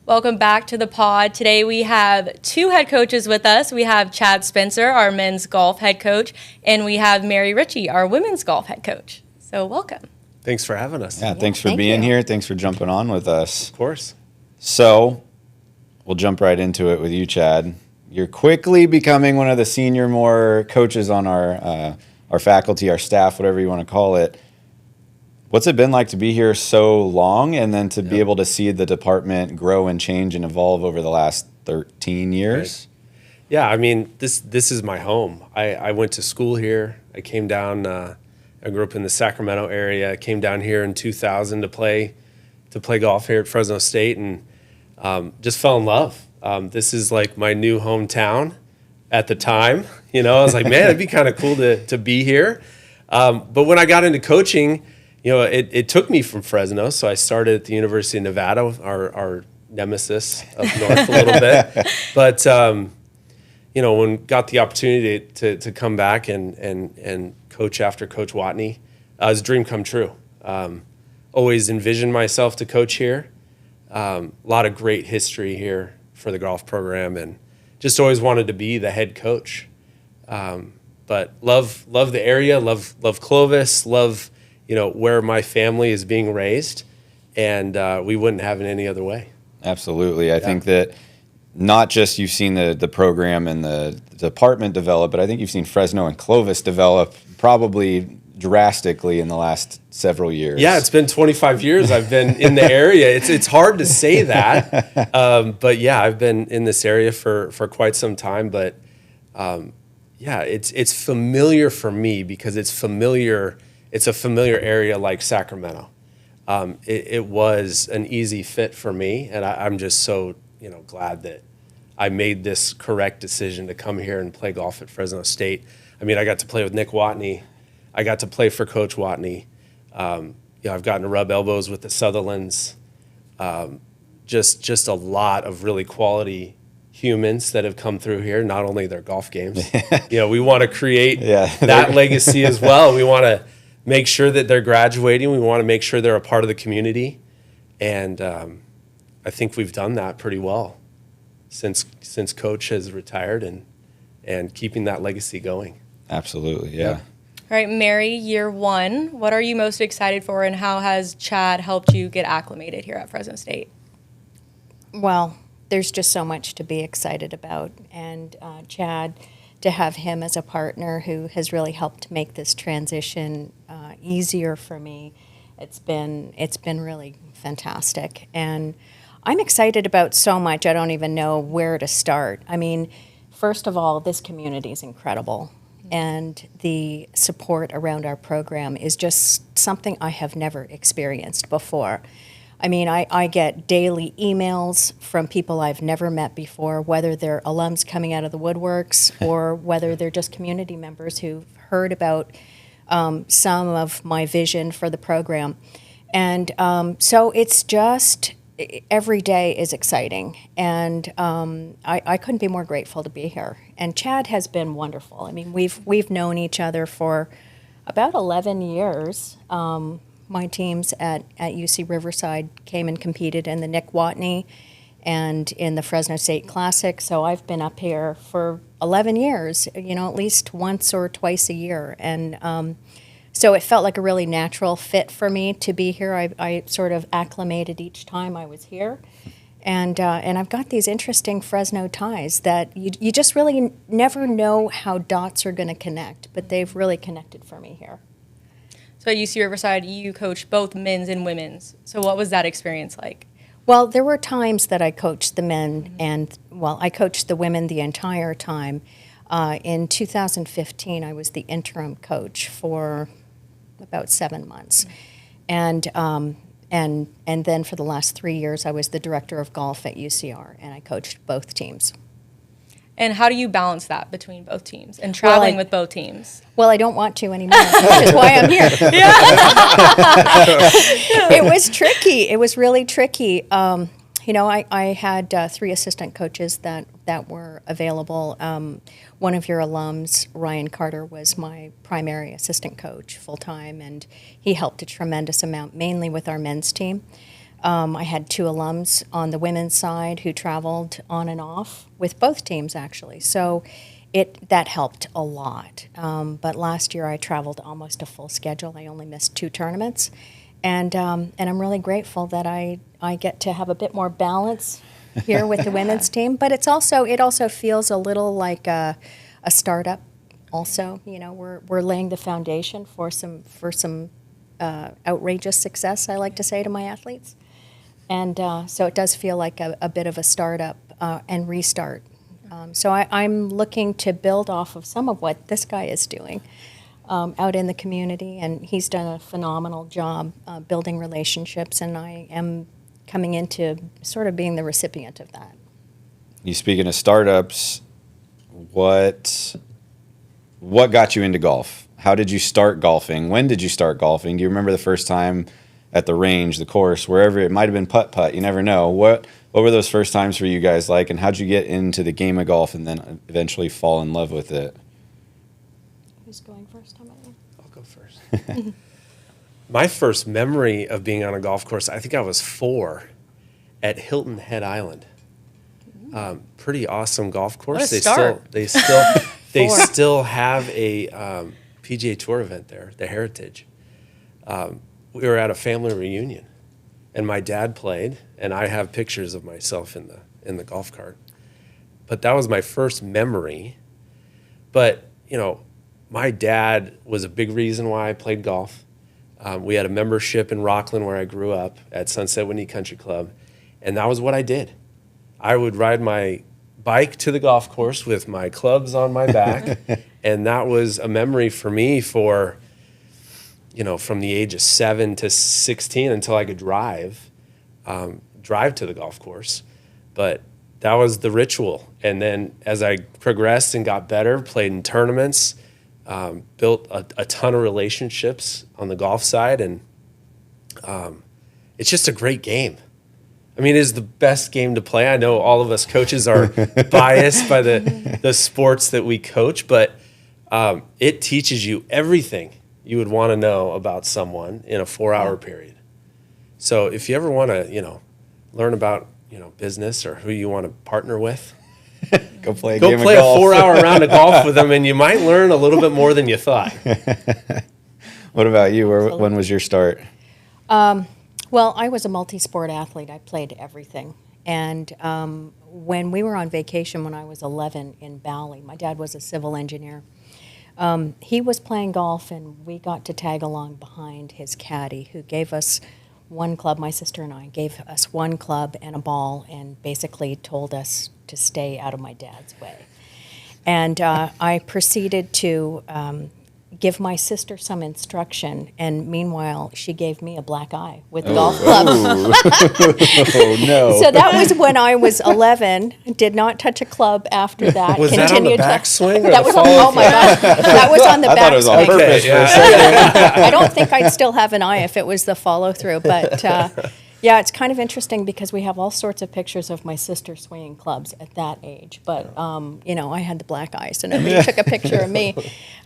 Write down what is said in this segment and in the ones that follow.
Welcome back to the Pawd. Today we have two head coaches with us. We have Chad Spencer, our men's golf head coach, and we have Mary Ritchie, our women's golf head coach. So welcome. Thanks for having us. Yeah, thanks for being here. Thanks for jumping on with us. Of course. So we'll jump right into it with you, Chad. You're quickly becoming one of the senior more coaches on our faculty, our staff, whatever you want to call it. What's it been like to be here so long and then to be able to see the department grow and change and evolve over the last 13 years? Right. Yeah, I mean, this is my home. I went to school here. I came down, I grew up in the Sacramento area. I came down here in 2000 to play golf here at Fresno State and just fell in love. This is like my new hometown at the time. You know, I was like, man, it'd be kind of cool to be here. But when I got into coaching, you know, it took me from Fresno, so I started at the University of Nevada, our nemesis up north a little bit. But, you know, when got the opportunity to come back and coach after Coach Watney, it was a dream come true. Always envisioned myself to coach here. A lot of great history here for the golf program, and just always wanted to be the head coach. But love the area, love Clovis, love, you know, where my family is being raised, and we wouldn't have it any other way. Absolutely. I think that not just you've seen the program and the department develop, but I think you've seen Fresno and Clovis develop probably drastically in the last several years. Yeah, it's been 25 years I've been in the area. It's hard to say that, but yeah, I've been in this area for quite some time. But yeah, it's familiar for me because it's familiar. It's a familiar area like Sacramento. It was an easy fit for me, and I'm just so glad that I made this correct decision to come here and play golf at Fresno State. I mean, I got to play with Nick Watney. I got to play for Coach Watney. I've gotten to rub elbows with the Sutherlands. Just a lot of really quality humans that have come through here, not only their golf games. We want to create that legacy as well. We want to make sure that they're graduating. We want to make sure they're a part of the community. And I think we've done that pretty well since Coach has retired and keeping that legacy going. Absolutely, yeah. All right, Mary, year one, what are you most excited for, and how has Chad helped you get acclimated here at Fresno State? Well, there's just so much to be excited about, and Chad, to have him as a partner who has really helped make this transition easier for me, it's been really fantastic, and I'm excited about so much. I don't even know where to start. I mean, first of all, this community is incredible, and the support around our program is just something I have never experienced before. I mean, I get daily emails from people I've never met before, whether they're alums coming out of the woodworks or whether they're just community members who've heard about some of my vision for the program. And so it's just, every day is exciting. And I couldn't be more grateful to be here. And Chad has been wonderful. I mean, we've known each other for about 11 years. My teams at UC Riverside came and competed in the Nick Watney and in the Fresno State Classic. So I've been up here for 11 years, at least once or twice a year. And so it felt like a really natural fit for me to be here. I sort of acclimated each time I was here. And I've got these interesting Fresno ties that you just really never know how dots are going to connect, but they've really connected for me here. So at UC Riverside, you coached both men's and women's. So what was that experience like? Well, there were times that I coached the men, and, I coached the women the entire time. In 2015, I was the interim coach for about 7 months. And then for the last 3 years, I was the director of golf at UCR, and I coached both teams. And how do you balance that between both teams and traveling with both teams? Well, I don't want to anymore, which is why I'm here. It was tricky. It was really tricky. I had 3 assistant coaches that were available. One of your alums, Ryan Carter, was my primary assistant coach full-time, and he helped a tremendous amount, mainly with our men's team. I had 2 alums on the women's side who traveled on and off with both teams, actually. So that helped a lot. But last year I traveled almost a full schedule. I only missed 2 tournaments. And I'm really grateful that I get to have a bit more balance here with the women's team. But it also feels a little like a startup. Also, we're laying the foundation for some outrageous success, I like to say to my athletes. And so it does feel like a bit of a startup and restart. So I'm looking to build off of some of what this guy is doing out in the community, and he's done a phenomenal job building relationships, and I am coming into sort of being the recipient of that. You speaking of startups, what got you into golf? How did you start golfing? When did you start golfing? Do you remember the first time at the range, the course, wherever? It might have been putt-putt. You never know. What were those first times for you guys like, and how'd you get into the game of golf and then eventually fall in love with it? Who's going first? I'll go first. My first memory of being on a golf course, I think I was 4 at Hilton Head Island. Pretty awesome golf course. What a start. They still have a PGA Tour event there, the Heritage. We were at a family reunion, and my dad played, and I have pictures of myself in the golf cart. But that was my first memory. But my dad was a big reason why I played golf. We had a membership in Rockland where I grew up at Sunset Whitney Country Club, and that was what I did. I would ride my bike to the golf course with my clubs on my back, and that was a memory for me for, from the age of 7 to 16 until I could drive to the golf course. But that was the ritual. And then as I progressed and got better, played in tournaments, built a ton of relationships on the golf side, and it's just a great game. I mean, it is the best game to play. I know all of us coaches are biased by the sports that we coach, but it teaches you everything you would want to know about someone in a 4-hour period. So if you ever want to, learn about, business or who you want to partner with, Go play a go game play of a golf. 4-hour round of golf with them, and you might learn a little bit more than you thought. What about you? When was your start? Well, I was a multi-sport athlete. I played everything. And when we were on vacation when I was 11 in Bali, my dad was a civil engineer. He was playing golf, and we got to tag along behind his caddy, who gave us one club. My sister and I gave us one club and a ball, and basically told us to stay out of my dad's way. And I proceeded to give my sister some instruction, and meanwhile, she gave me a black eye with the golf club. Oh, no. So that was when I was 11. Did not touch a club after that. Was that on the backswing or that the was on, follow-through? oh my gosh, that was on the I thought it was on backswing. purpose Okay, for a yeah. second. I don't think I'd still have an eye if it was the follow through, but yeah, it's kind of interesting because we have all sorts of pictures of my sister swinging clubs at that age. But I had the black eye, so nobody took a picture of me.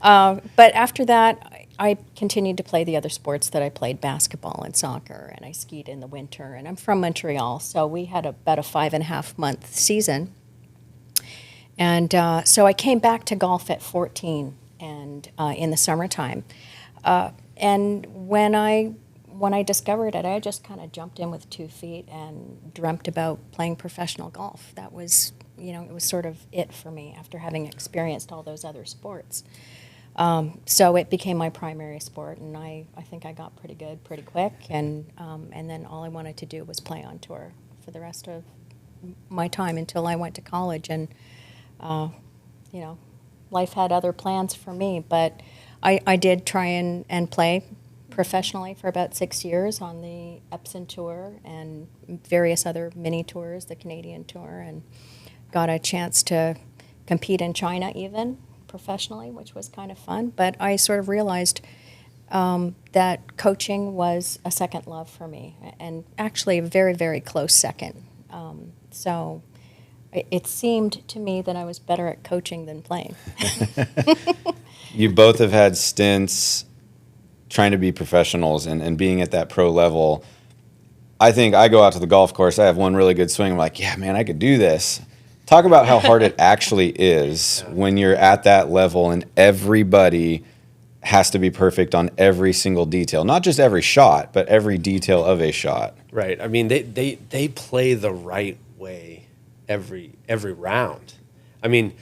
But after that, I continued to play the other sports that I played: basketball and soccer, and I skied in the winter. And I'm from Montreal, so we had about a 5.5-month season. And so I came back to golf at 14 and in the summertime. And when I discovered it, I just kind of jumped in with 2 feet and dreamt about playing professional golf. That was, it was sort of it for me after having experienced all those other sports. So it became my primary sport, and I think I got pretty good pretty quick. And then all I wanted to do was play on tour for the rest of my time until I went to college. And, life had other plans for me, but I did try and play professionally for about 6 years on the Epson Tour and various other mini tours, the Canadian Tour, and got a chance to compete in China even professionally, which was kind of fun. But I sort of realized that coaching was a second love for me, and actually a very, very close second. So it seemed to me that I was better at coaching than playing. You both have had stints trying to be professionals and being at that pro level. I think I go out to the golf course, I have one really good swing, I'm like, yeah, man, I could do this. Talk about how hard it actually is when you're at that level and everybody has to be perfect on every single detail. Not just every shot, but every detail of a shot. Right. I mean, they play the right way every round. I mean,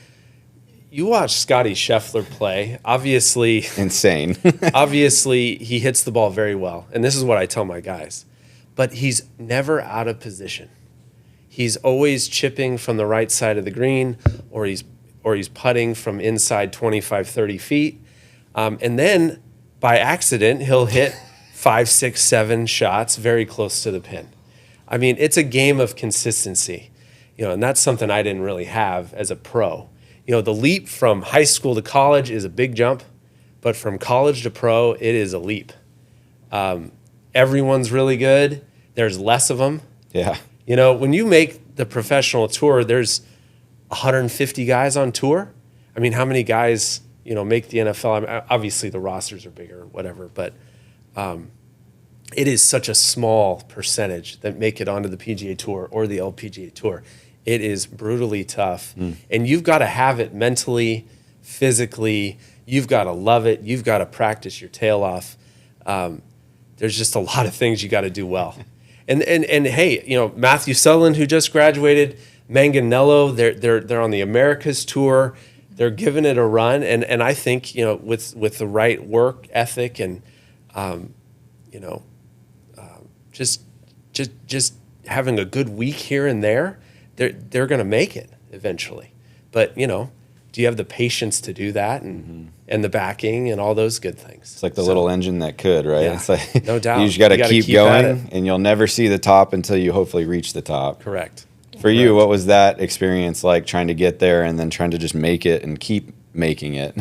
you watch Scotty Scheffler play, obviously. Insane. Obviously, he hits the ball very well. And this is what I tell my guys. But he's never out of position. He's always chipping from the right side of the green, or he's putting from inside 25, 30 feet. And then by accident, he'll hit 5, 6, 7 shots very close to the pin. I mean, it's a game of consistency, and that's something I didn't really have as a pro. The leap from high school to college is a big jump, but from college to pro, it is a leap. Everyone's really good. There's less of them. Yeah. When you make the professional tour, there's 150 guys on tour. I mean, how many guys, make the NFL? I mean, obviously, the rosters are bigger, whatever, but it is such a small percentage that make it onto the PGA Tour or the LPGA Tour. It is brutally tough, and you've got to have it mentally, physically. You've got to love it. You've got to practice your tail off. There's just a lot of things you got to do well. And hey, Matthew Sutherland, who just graduated, Manganello, they're on the Americas Tour. They're giving it a run, and I think with the right work ethic and just having a good week here and there, they're going to make it eventually. But do you have the patience to do that and the backing and all those good things? It's like the little engine that could, right? Yeah, it's like no doubt. You just got to keep at going, and you'll never see the top until you hopefully reach the top. Correct. For you, what was that experience like, trying to get there and then trying to just make it and keep making it?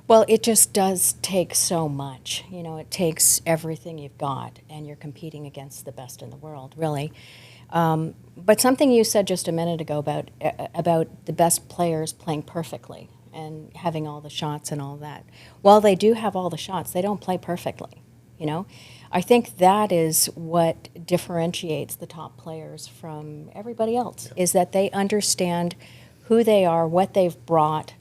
Well, it just does take so much. It takes everything you've got, and you're competing against the best in the world, really. But something you said just a minute ago about the best players playing perfectly and having all the shots and all that. While they do have all the shots, they don't play perfectly, I think that is what differentiates the top players from everybody else, is that they understand who they are, what they've brought,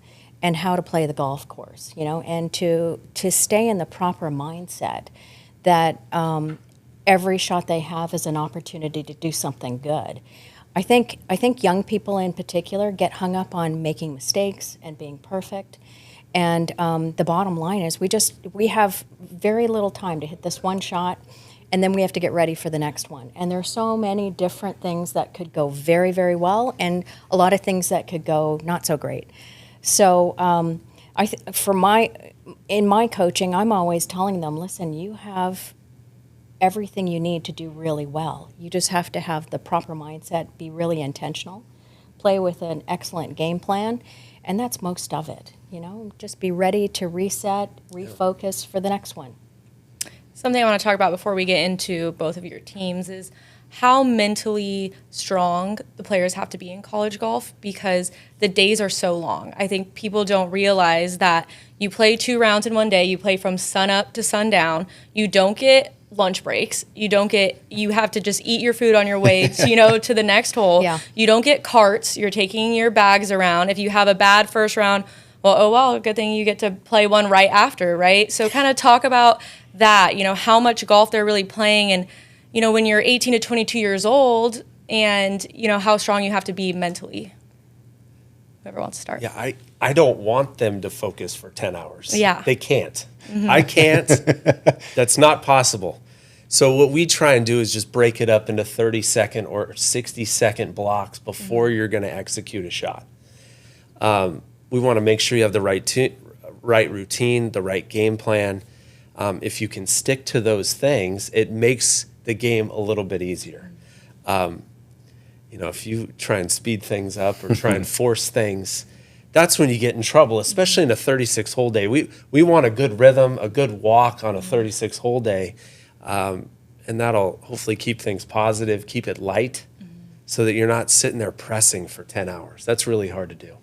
and how to play the golf course, and to stay in the proper mindset that every shot they have is an opportunity to do something good. I think young people in particular get hung up on making mistakes and being perfect. And the bottom line is we have very little time to hit this one shot, and then we have to get ready for the next one. And there are so many different things that could go very, very well, and a lot of things that could go not so great. So in my coaching, I'm always telling them, listen, you have everything you need to do really well. You just have to have the proper mindset, be really intentional, play with an excellent game plan, and that's most of it. Just be ready to reset, refocus for the next one. Something I want to talk about before we get into both of your teams is how mentally strong the players have to be in college golf, because the days are so long. I think people don't realize that you play 2 rounds in one day. You play from sun up to sundown. You don't get lunch breaks. You have to just eat your food on your way to the next hole. Yeah. You don't get carts. You're taking your bags around. If you have a bad first round, well, good thing you get to play one right after, right? So kind of talk about that, how much golf they're really playing, and when you're 18 to 22 years old, and how strong you have to be mentally. Whoever wants to start. Yeah, I don't want them to focus for 10 hours. Yeah. They can't. Mm-hmm. I can't. That's not possible. So what we try and do is just break it up into 30-second or 60-second blocks before you're going to execute a shot. We want to make sure you have the right routine, the right game plan. If you can stick to those things, it makes the game a little bit easier. If you try and speed things up or try and force things, that's when you get in trouble, especially in a 36-hole day. We want a good rhythm, a good walk on a 36-hole day, and that'll hopefully keep things positive, keep it light, so that you're not sitting there pressing for 10 hours. That's really hard to do.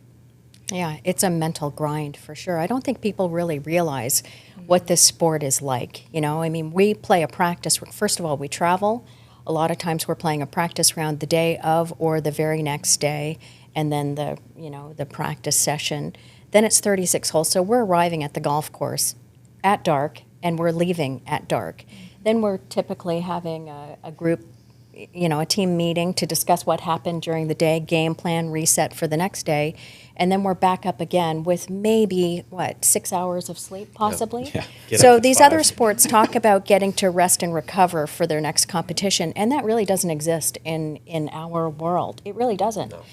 Yeah, it's a mental grind for sure. I don't think people really realize what this sport is like. We play a practice. First of all, we travel A lot of times we're playing a practice round the day of or the very next day, and then the practice session. Then it's 36 holes, so we're arriving at the golf course at dark, and we're leaving at dark. Then we're typically having a group, a team meeting to discuss what happened during the day, game plan, reset for the next day, and then we're back up again with maybe, 6 hours of sleep possibly? Yeah. So these other sports talk about getting to rest and recover for their next competition, and that really doesn't exist in our world. It really doesn't. No.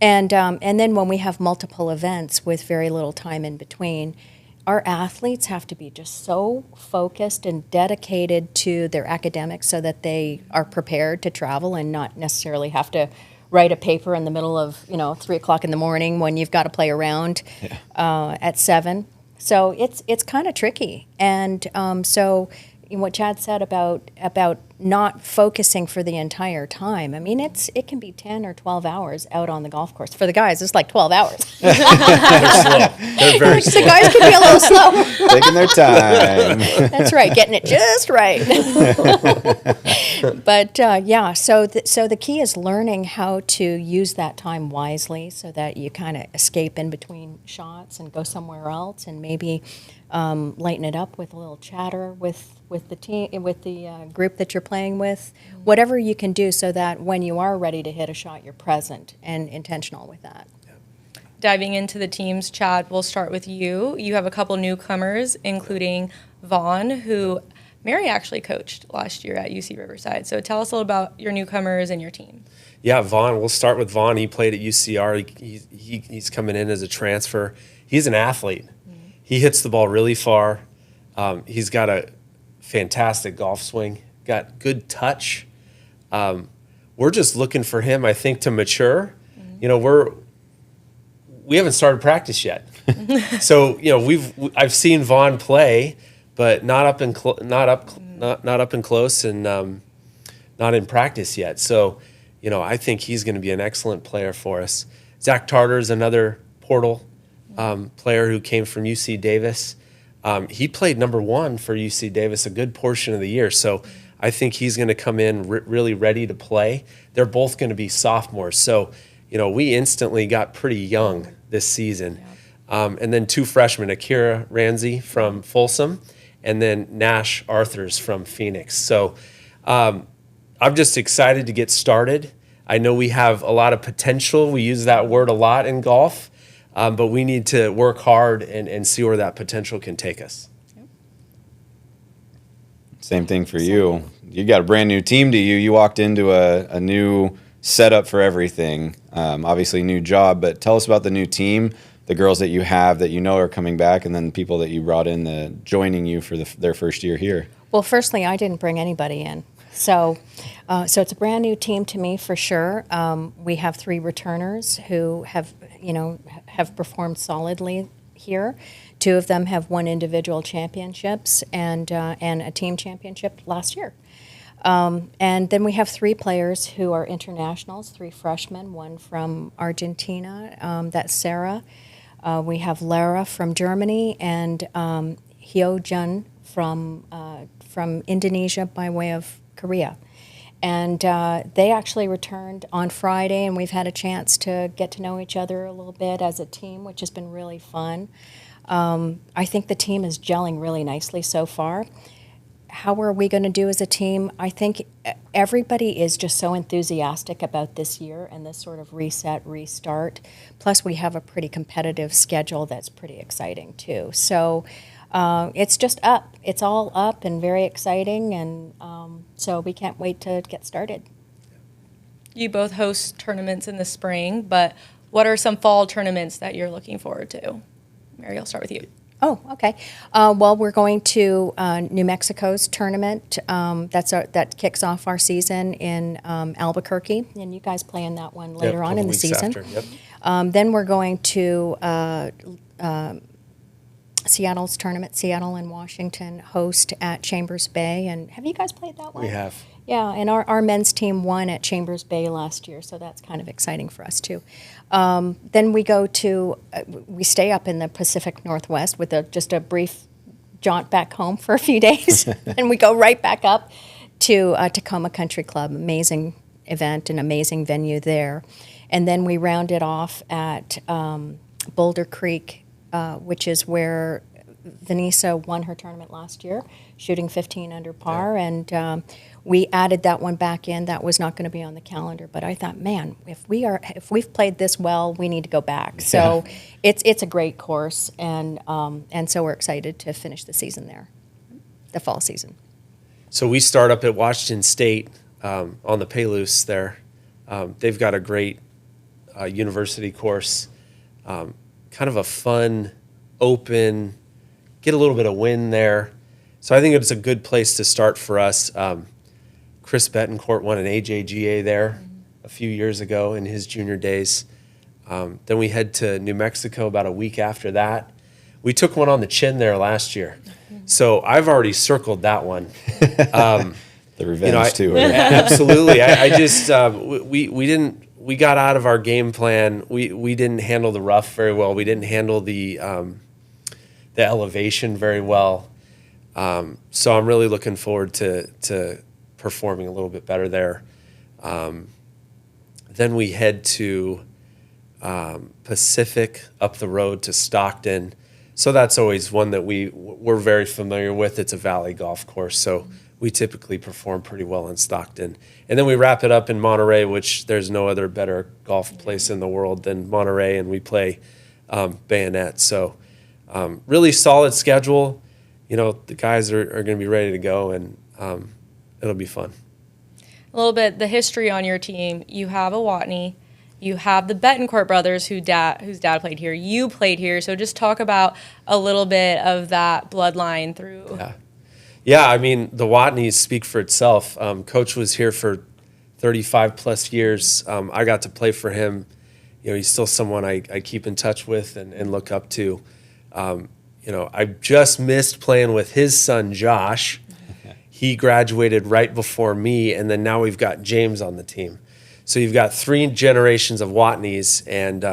And then when we have multiple events with very little time in between, our athletes have to be just so focused and dedicated to their academics so that they are prepared to travel and not necessarily have to write a paper in the middle of 3 o'clock in the morning when you've got to play around at 7. So it's kind of tricky. And so what Chad said about not focusing for the entire time. I mean, it can be 10 or 12 hours out on the golf course. For the guys, it's like 12 hours. They're slow. They're very slow. The guys can be a little slow. Taking their time. That's right, getting it just right. But so the key is learning how to use that time wisely so that you kind of escape in between shots and go somewhere else, and maybe lighten it up with a little chatter with the team, with the group that you're playing with. Whatever you can do so that when you are ready to hit a shot, you're present and intentional with that. Diving into the teams, Chad, we'll start with you. You have a couple newcomers, including Vaughn, who Mary actually coached last year at UC Riverside. So tell us a little about your newcomers and your team. Yeah, Vaughn. We'll start with Vaughn. He played at UCR. He's coming in as a transfer. He's an athlete. He hits the ball really far. He's got a fantastic golf swing, got good touch. We're just looking for him, I think, to mature. We haven't started practice yet. So, I've seen Vaughn play, but not up in close and not in practice yet. So, I think he's going to be an excellent player for us. Zach Tarter is another portal player who came from UC Davis. He played number 1 for UC Davis a good portion of the year. So I think he's going to come in really ready to play. They're both going to be sophomores. So, we instantly got pretty young this season. And then 2 freshmen, Akira Ramsey from Folsom, and then Nash Arthurs from Phoenix. So I'm just excited to get started. I know we have a lot of potential. We use that word a lot in golf. But we need to work hard and see where that potential can take us. Same thing for you. You got a brand new team to you. You walked into a new setup for everything. Obviously, new job. But tell us about the new team, the girls that you have that are coming back, and then the people that you brought in joining you for their first year here. Well, firstly, I didn't bring anybody in. So it's a brand new team to me for sure. We have 3 returners who have performed solidly here. 2 of them have won individual championships and a team championship last year. And then we have 3 players who are internationals, 3 freshmen, 1 from Argentina, that's Sarah. We have Lara from Germany and Hyo Jun from Indonesia by way of Korea. And they actually returned on Friday, and we've had a chance to get to know each other a little bit as a team, which has been really fun. I think the team is gelling really nicely so far. How are we going to do as a team? I think everybody is just so enthusiastic about this year and this sort of reset, restart. Plus, we have a pretty competitive schedule that's pretty exciting, too. So it's just up. It's all up and very exciting, and so we can't wait to get started. You both host tournaments in the spring, but what are some fall tournaments that you're looking forward to? Mary, I'll start with you. Oh, okay. Well, we're going to New Mexico's tournament. That kicks off our season in Albuquerque, and you guys play in that one later on in the season. Yep. Then we're going to Seattle's tournament. Seattle and Washington host at Chambers Bay. And have you guys played that one? We have. Yeah, and our men's team won at Chambers Bay last year, so that's kind of exciting for us too. Then we go to, we stay up in the Pacific Northwest with just a brief jaunt back home for a few days, and we go right back up to Tacoma Country Club. Amazing event, an amazing venue there. And then we rounded off at Boulder Creek, which is where Vanessa won her tournament last year, shooting 15 under par. Yeah. And we added that one back in. That was not going to be on the calendar, but I thought, man, if we've played this well, we need to go back. So it's a great course, and so we're excited to finish the season there, the fall season. So we start up at Washington State on the Palouse there. They've got a great university course, kind of a fun, open, get a little bit of wind there. So I think it's a good place to start for us. Chris Betancourt won an AJGA there a few years ago in his junior days. Then we head to New Mexico about a week after that. We took one on the chin there last year. So I've already circled that one. The revenge tour. Absolutely. I just, we got out of our game plan. We didn't handle the rough very well. We didn't handle the elevation very well. So I'm really looking forward to performing a little bit better there. Then we head to Pacific, up the road to Stockton. So that's always one that we're very familiar with. It's a valley golf course, so we typically perform pretty well in Stockton. And then we wrap it up in Monterey, which there's no other better golf place in the world than Monterey, and we play Bayonet. So really solid schedule. You know, the guys are going to be ready to go, and it'll be fun. A little bit, the history on your team. You have a Watney. You have the Betancourt brothers whose dad played here. You played here. So just talk about a little bit of that bloodline through. Yeah, I mean, the Watneys speak for itself. Coach was here for 35 plus years. I got to play for him. You know, he's still someone I keep in touch with and look up to. You know, I just missed playing with his son, Josh. He graduated right before me, and then now we've got James on the team. So you've got 3 generations of Watneys, and,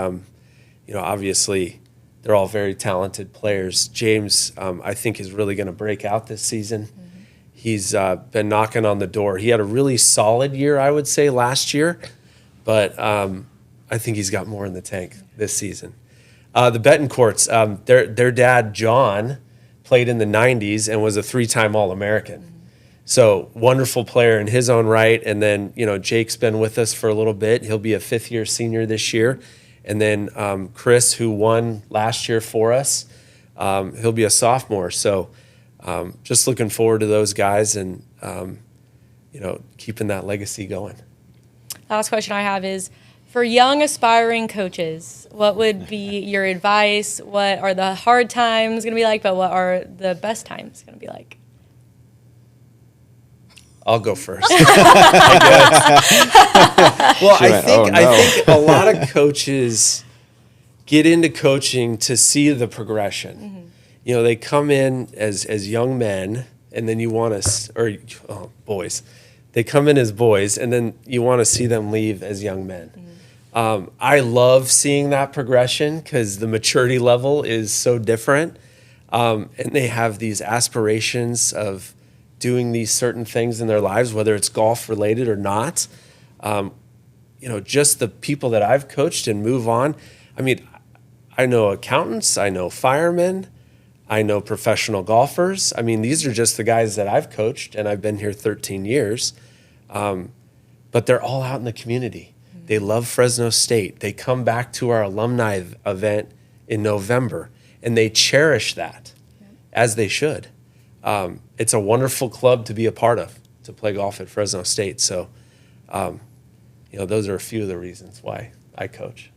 you know, obviously they're all very talented players. James, I think, is really going to break out this season. Mm-hmm. He's been knocking on the door. He had a really solid year, I would say, last year, but I think he's got more in the tank this season. The Betancourts, their dad, John, played in the 90s and was a 3-time All-American. Mm-hmm. So wonderful player in his own right. And then, you know, Jake's been with us for a little bit. He'll be a 5th-year senior this year. And then Chris, who won last year for us, he'll be a sophomore. So just looking forward to those guys and, you know, keeping that legacy going. Last question I have is, for young aspiring coaches, what would be your advice? What are the hard times going to be like, but what are the best times going to be like? I'll go first. Well, I think a lot of coaches get into coaching to see the progression. Mm-hmm. You know, they come in as young men, and then you want to, boys. They come in as boys, and then you want to see them leave as young men. Mm-hmm. I love seeing that progression because the maturity level is so different, and they have these aspirations of doing these certain things in their lives, whether it's golf related or not. You know, just the people that I've coached and move on. I mean, I know accountants, I know firemen, I know professional golfers. I mean, these are just the guys that I've coached, and I've been here 13 years. But they're all out in the community. Mm-hmm. They love Fresno State. They come back to our alumni event in November, and they cherish that, as they should. It's a wonderful club to be a part of, to play golf at Fresno State. So, you know, those are a few of the reasons why I coach.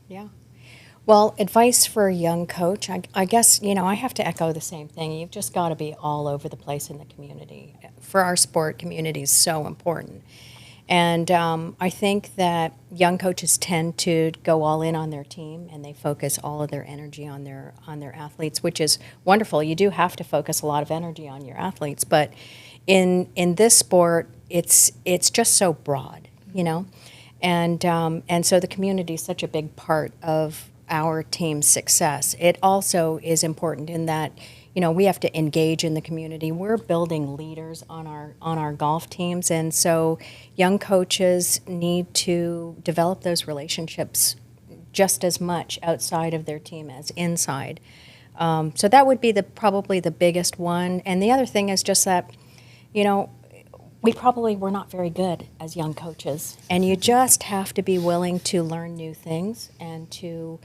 Yeah. Well, advice for a young coach, I guess, you know, I have to echo the same thing. You've just got to be all over the place in the community. For our sport, community is so important. And I think that young coaches tend to go all in on their team, and they focus all of their energy on their athletes, which is wonderful. You do have to focus a lot of energy on your athletes, but in this sport, it's just so broad, you know, and so the community is such a big part of our team's success. It also is important in that we have to engage in the community. We're building leaders on our golf teams, and so young coaches need to develop those relationships just as much outside of their team as inside. So that would be probably the biggest one. And the other thing is just that, we probably were not very good as young coaches, and you just have to be willing to learn new things and to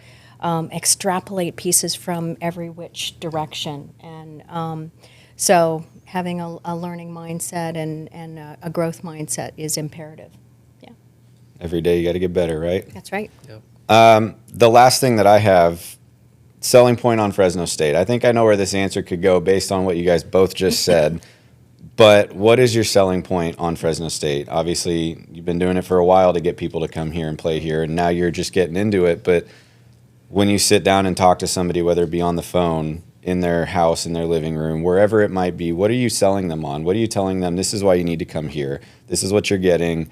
extrapolate pieces from every which direction. And so having a learning mindset and a growth mindset is imperative. Yeah, Every day you got to get better, right? that's right. Yep. The last thing that I have, selling point on Fresno State. I think I know where this answer could go based on what you guys both just said. But what is your selling point on Fresno State? Obviously, you've been doing it for a while to get people to come here and play here, and now you're just getting into it. But when you sit down and talk to somebody, whether it be on the phone, in their house, in their living room, wherever it might be, what are you selling them on? What are you telling them? This is why you need to come here. This is what you're getting.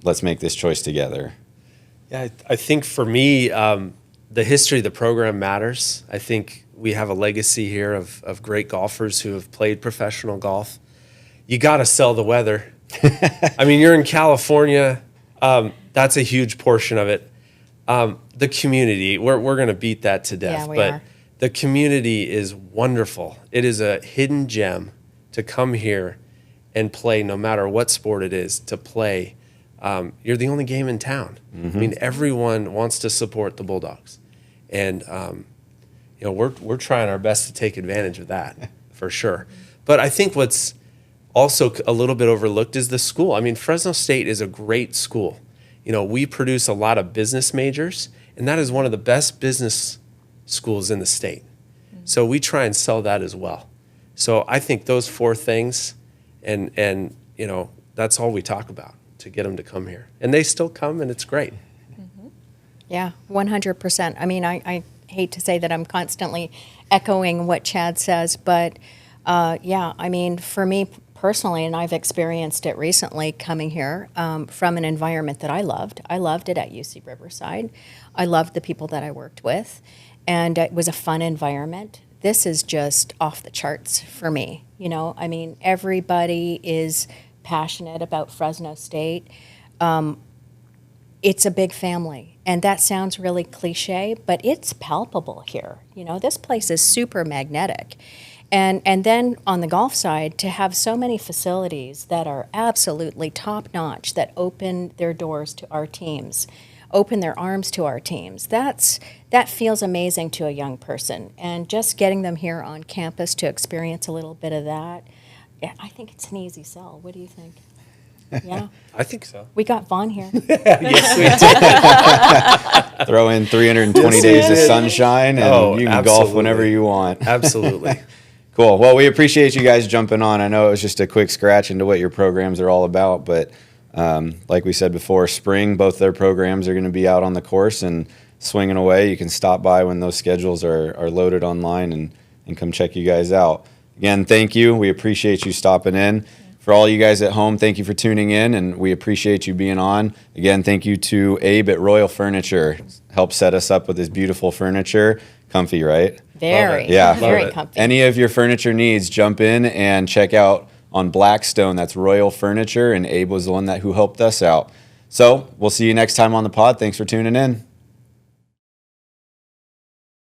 Let's make this choice together. Yeah, I think for me, the history of the program matters. I think we have a legacy here of great golfers who have played professional golf. You got to sell the weather. I mean, you're in California. That's a huge portion of it. The community, we're going to beat that to death. Yeah, we but are. the community is wonderful. It is a hidden gem to come here and play, no matter what sport it is, to play. You're the only game in town. I mean, everyone wants to support the Bulldogs. And, we're trying our best to take advantage of that, for sure. But I think what's also a little bit overlooked is the school. I mean, Fresno State is a great school. We produce a lot of business majors, and that is one of the best business schools in the state. So we try and sell that as well. So I think those four things, and that's all we talk about, to get them to come here. And they still come, and it's great. Yeah, 100%. I mean, I hate to say that I'm constantly echoing what Chad says, but yeah, I mean, for me personally, and I've experienced it recently coming here from an environment that I loved. I loved it at UC Riverside. I loved the people that I worked with, and it was a fun environment. This is just off the charts for me. I mean, everybody is passionate about Fresno State. It's a big family, and that sounds really cliche, but it's palpable here. This place is super magnetic. And then on the golf side, to have so many facilities that are absolutely top-notch, that open their doors to our teams, open their arms to our teams, that feels amazing to a young person. And just getting them here on campus to experience a little bit of that, I think it's an easy sell. What do you think? Yeah. I think so. We got Vaughn here. Yes, we do. Throw in 320 days of sunshine, and you can golf absolutely. whenever you want. Absolutely. Cool. Well, we appreciate you guys jumping on. I know it was just a quick scratch into what your programs are all about, but like we said before, spring, both their programs are going to be out on the course and swinging away. You can stop by when those schedules are loaded online and come check you guys out. Again, thank you. We appreciate you stopping in. For all you guys at home, thank you for tuning in, and we appreciate you being on. Again, thank you to Abe at Royal Furniture. Helped set us up with this beautiful furniture. Comfy, right? Very, Yeah. very comfy. Any of your furniture needs, jump in and check out on Blackstone. That's Royal Furniture, and Abe was the one who helped us out. So we'll see you next time on the pod. Thanks for tuning in.